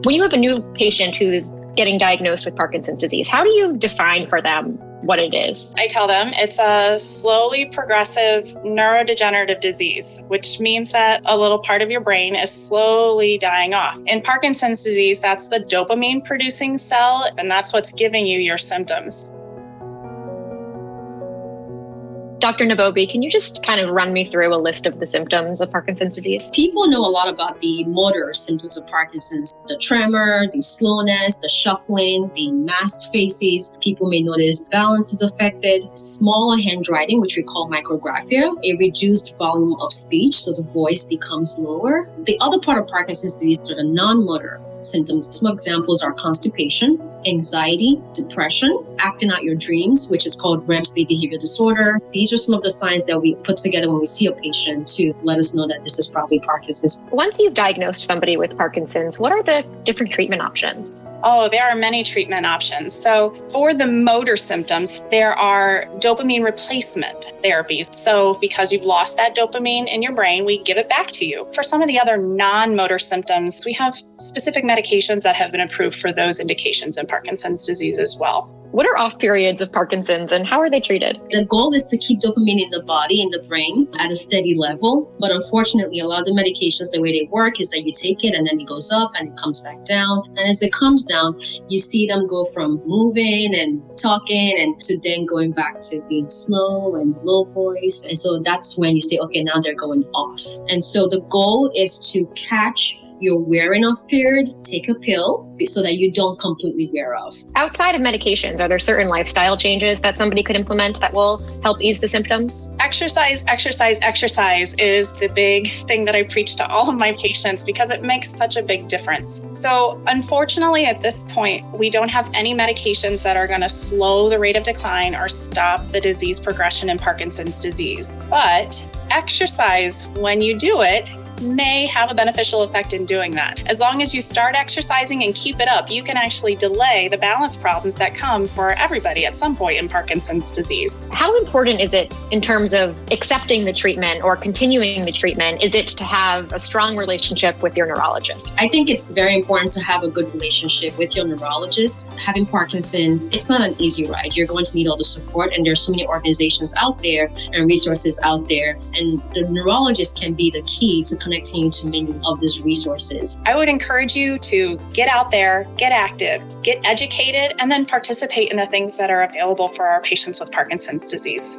When you have a new patient who is getting diagnosed with Parkinson's disease, how do you define for them what it is? I tell them it's a slowly progressive neurodegenerative disease, which means that a little part of your brain is slowly dying off. In Parkinson's disease, that's the dopamine producing cell, and that's what's giving you your symptoms. Dr. Nabobi, can you just kind of run me through a list of the symptoms of Parkinson's disease? People know a lot about the motor symptoms of Parkinson's, the tremor, the slowness, the shuffling, the masked faces. People may notice balance is affected, smaller handwriting, which we call micrographia, a reduced volume of speech, so the voice becomes lower. The other part of Parkinson's disease are the non-motor symptoms. Some examples are constipation, anxiety, depression, acting out your dreams, which is called REM sleep behavior disorder. These are some of the signs that we put together when we see a patient to let us know that this is probably Parkinson's. Once you've diagnosed somebody with Parkinson's, what are the different treatment options? Oh, there are many treatment options. So for the motor symptoms, there are dopamine replacement therapies. So because you've lost that dopamine in your brain, we give it back to you. For some of the other non-motor symptoms, we have specific medications that have been approved for those indications in Parkinson's disease as well. What are off periods of Parkinson's and how are they treated? The goal is to keep dopamine in the body, in the brain, at a steady level. But unfortunately, a lot of the medications, the way they work is that you take it and then it goes up and it comes back down. And as it comes down, you see them go from moving and talking and to then going back to being slow and low voice. And so that's when you say, okay, now they're going off. And so the goal is to catch your wearing off periods, take a pill so that you don't completely wear off. Outside of medications, are there certain lifestyle changes that somebody could implement that will help ease the symptoms? Exercise is the big thing that I preach to all of my patients because it makes such a big difference. So unfortunately, at this point, we don't have any medications that are going to slow the rate of decline or stop the disease progression in Parkinson's disease. But exercise, when you do it, may have a beneficial effect in doing that. As long as you start exercising and keep it up, you can actually delay the balance problems that come for everybody at some point in Parkinson's disease. How important is it in terms of accepting the treatment or continuing the treatment? Is it to have a strong relationship with your neurologist? I think it's very important to have a good relationship with your neurologist. Having Parkinson's, it's not an easy ride. You're going to need all the support, and there's so many organizations out there and resources out there, and the neurologist can be the key to connecting you to many of these resources. I would encourage you to get out there, get active, get educated, and then participate in the things that are available for our patients with Parkinson's disease.